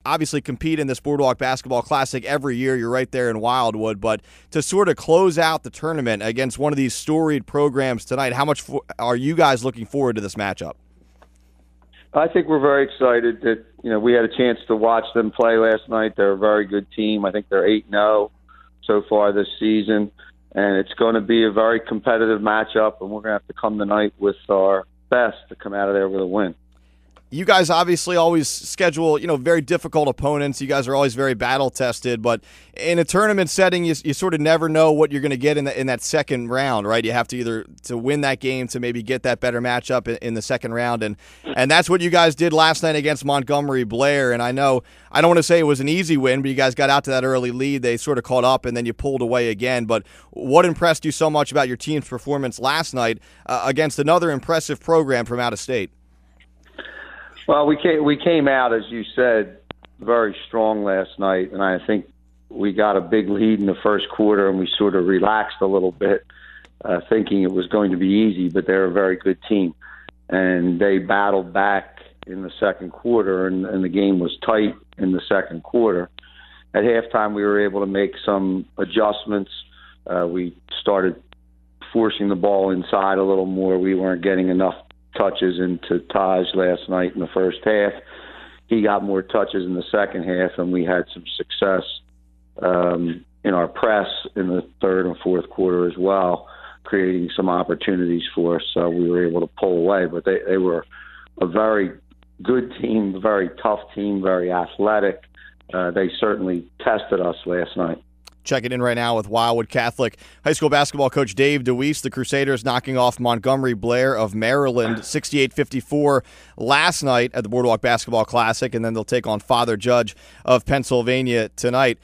obviously compete in this Boardwalk Basketball Classic every year. You're right there in Wildwood, but to sort of close out the tournament against one of these storied programs tonight, how much are you guys looking forward to this matchup? I think we're very excited that, we had a chance to watch them play last night. They're a very good team. I think they're 8-0 so far this season, and it's going to be a very competitive matchup, and we're going to have to come tonight with our best to come out of there with a win. You guys obviously always schedule, very difficult opponents. You guys are always very battle-tested, but in a tournament setting, you sort of never know what you're going to get in that second round, right? You have to either to win that game to maybe get that better matchup in the second round, and that's what you guys did last night against Montgomery Blair. And I know I don't want to say it was an easy win, but you guys got out to that early lead. They sort of caught up, and then you pulled away again. But what impressed you so much about your team's performance last night against another impressive program from out of state? Well, we came out, as you said, very strong last night, and I think we got a big lead in the first quarter, and we sort of relaxed a little bit, thinking it was going to be easy, but they're a very good team. And they battled back in the second quarter, and the game was tight in the second quarter. At halftime, we were able to make some adjustments. We started forcing the ball inside a little more. We weren't getting enough touches into Taj last night in the first half. He got more touches in the second half, and we had some success in our press in the third and fourth quarter as well, creating some opportunities for us. So we were able to pull away. But they were a very good team, a very tough team, very athletic. They certainly tested us last night. Checking in right now with Wildwood Catholic high school basketball coach Dave Deweese. The Crusaders knocking off Montgomery Blair of Maryland 68-54 last night at the Boardwalk Basketball Classic, and then they'll take on Father Judge of Pennsylvania tonight.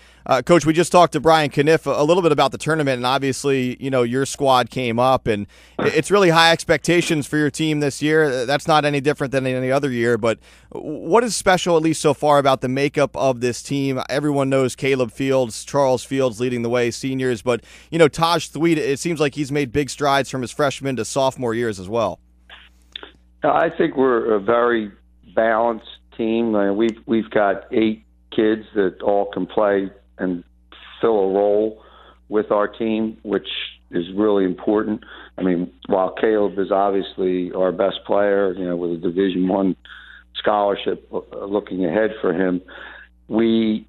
Coach, we just talked to Brian Kniff a little bit about the tournament, and obviously, your squad came up, and it's really high expectations for your team this year. That's not any different than any other year, but what is special, at least so far, about the makeup of this team? Everyone knows Caleb Fields, Charles Fields leading the way, seniors, but, Taj Thweet, it seems like he's made big strides from his freshman to sophomore years as well. I think we're a very balanced team. We've got 8 kids that all can play and fill a role with our team, which is really important. I mean, while Caleb is obviously our best player, with a Division I scholarship looking ahead for him, we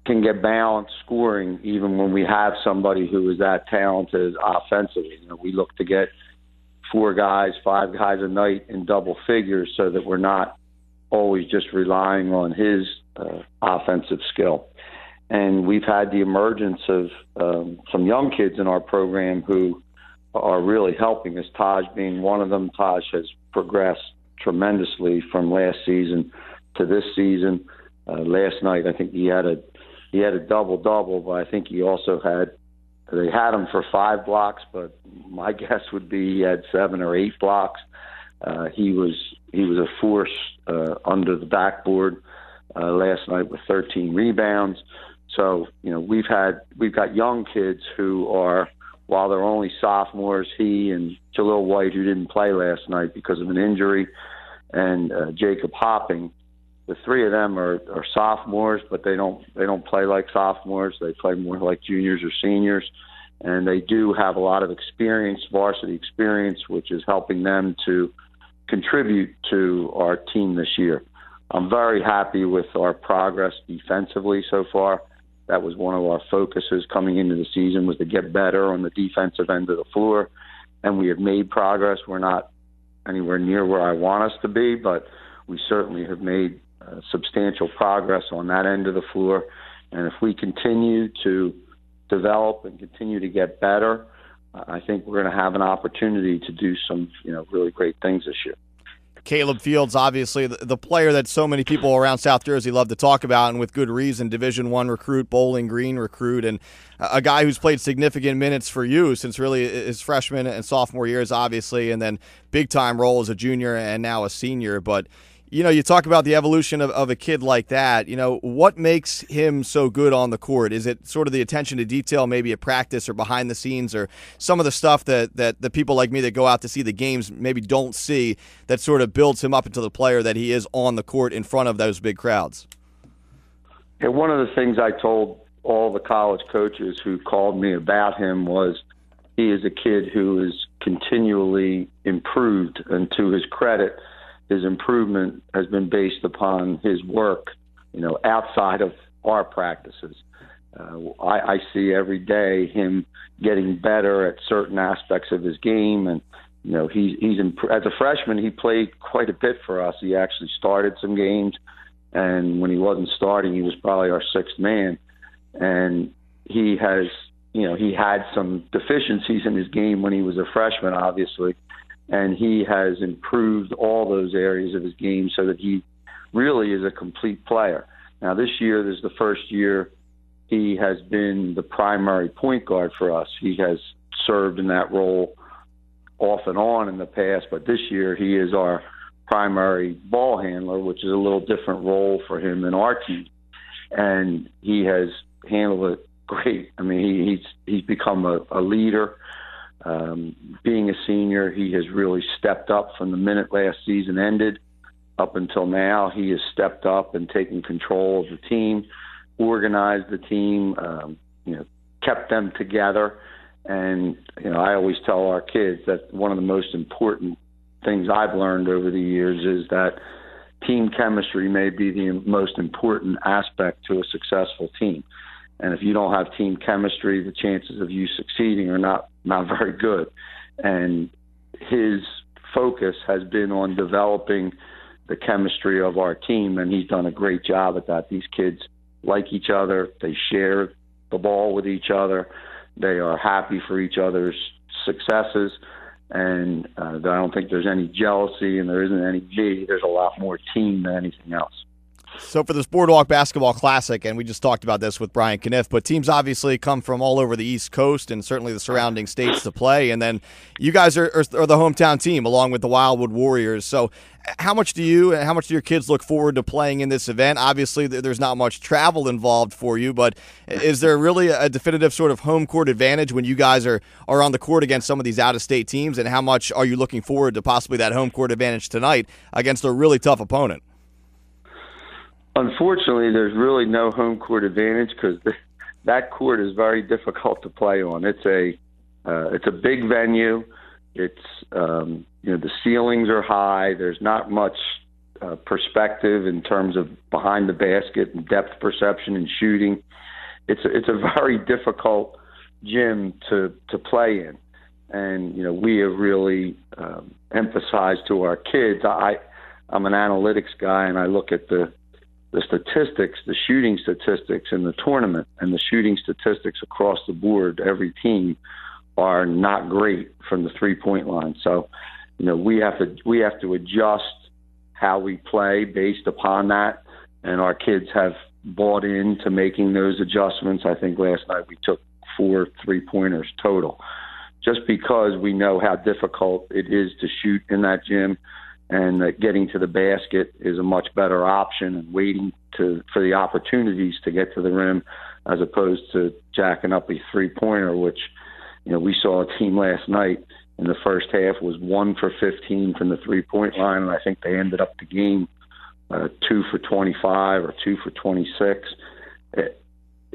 can get balanced scoring even when we have somebody who is that talented offensively. We look to get 4 guys, 5 guys a night in double figures so that we're not always just relying on his offensive skill. And we've had the emergence of some young kids in our program who are really helping us, Taj being one of them. Taj has progressed tremendously from last season to this season. Last night, I think he had a double-double, but I think he also they had him for 5 blocks, but my guess would be he had 7 or 8 blocks. He was a force under the backboard last night with 13 rebounds. So, we've got young kids who are, while they're only sophomores, he and Jalil White, who didn't play last night because of an injury, and Jacob Hopping, the 3 of them are sophomores, but they don't play like sophomores. They play more like juniors or seniors, and they do have a lot of experience, varsity experience, which is helping them to contribute to our team this year. I'm very happy with our progress defensively so far. That was one of our focuses coming into the season, was to get better on the defensive end of the floor, and we have made progress. We're not anywhere near where I want us to be, but we certainly have made substantial progress on that end of the floor. And if we continue to develop and continue to get better, I think we're going to have an opportunity to do some, really great things this year. Caleb Fields, obviously the player that so many people around South Jersey love to talk about, and with good reason. Division I recruit, Bowling Green recruit, and a guy who's played significant minutes for you since really his freshman and sophomore years, obviously, and then big-time role as a junior and now a senior. But you talk about the evolution of a kid like that. What makes him so good on the court? Is it sort of the attention to detail, maybe at practice or behind the scenes, or some of the stuff that the people like me that go out to see the games maybe don't see, that sort of builds him up into the player that he is on the court in front of those big crowds? And one of the things I told all the college coaches who called me about him was he is a kid who is continually improved, and to his credit, his improvement has been based upon his work, outside of our practices. I see every day him getting better at certain aspects of his game, and he's as a freshman he played quite a bit for us. He actually started some games, and when he wasn't starting, he was probably our sixth man. And he has, he had some deficiencies in his game when he was a freshman, obviously, and he has improved all those areas of his game so that he really is a complete player. Now, this year, this is the first year he has been the primary point guard for us. He has served in that role off and on in the past, but this year he is our primary ball handler, which is a little different role for him in our team. And he has handled it great. I mean, he's become a leader. Being a senior, he has really stepped up from the minute last season ended up until now. He has stepped up and taken control of the team, organized the team, kept them together. And, I always tell our kids that one of the most important things I've learned over the years is that team chemistry may be the most important aspect to a successful team. And if you don't have team chemistry, the chances of you succeeding are not very good. And his focus has been on developing the chemistry of our team, and he's done a great job at that. These kids like each other. They share the ball with each other. They are happy for each other's successes. And I don't think there's any jealousy, and there isn't any me. There's a lot more team than anything else. So for this Boardwalk Basketball Classic, and we just talked about this with Brian Kniff, but teams obviously come from all over the East Coast and certainly the surrounding states to play, and then you guys are the hometown team along with the Wildwood Warriors. So how much do you and how much do your kids look forward to playing in this event? Obviously, there's not much travel involved for you, but is there really a definitive sort of home court advantage when you guys are on the court against some of these out-of-state teams, and how much are you looking forward to possibly that home court advantage tonight against a really tough opponent? Unfortunately, there's really no home court advantage because that court is very difficult to play on. It's a big venue. It's the ceilings are high. There's not much perspective in terms of behind the basket and depth perception and shooting. It's a very difficult gym to play in, and we have really emphasized to our kids. I'm an analytics guy, and I look at the statistics, the shooting statistics in the tournament, and the shooting statistics across the board, every team are not great from the three-point line. So, we have to adjust how we play based upon that, and our kids have bought into making those adjustments. I think last night we took 4 3-pointers total, just because we know how difficult it is to shoot in that gym, and that getting to the basket is a much better option, and waiting for the opportunities to get to the rim as opposed to jacking up a three-pointer, which, we saw a team last night in the first half was 1 for 15 from the three-point line, and I think they ended up the game 2 for 25 or 2 for 26.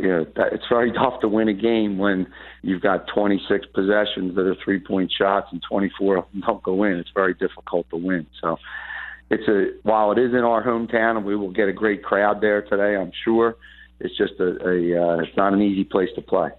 It's very tough to win a game when you've got 26 possessions that are three-point shots and 24 don't go in. It's very difficult to win. So while it is in our hometown and we will get a great crowd there today, I'm sure, it's just it's not an easy place to play.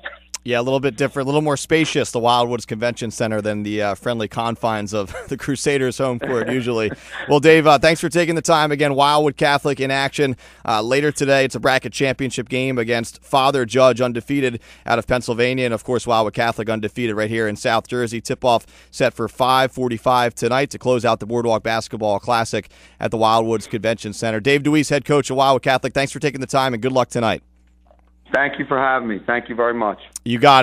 Yeah, a little bit different, a little more spacious, the Wildwoods Convention Center, than the friendly confines of the Crusaders' home court usually. Well, Dave, thanks for taking the time. Again, Wildwood Catholic in action later today. It's a bracket championship game against Father Judge, undefeated out of Pennsylvania, and, of course, Wildwood Catholic undefeated right here in South Jersey. Tip-off set for 5:45 tonight to close out the Boardwalk Basketball Classic at the Wildwoods Convention Center. Dave Deweese, head coach of Wildwood Catholic, thanks for taking the time, and good luck tonight. Thank you for having me. Thank you very much. You got it.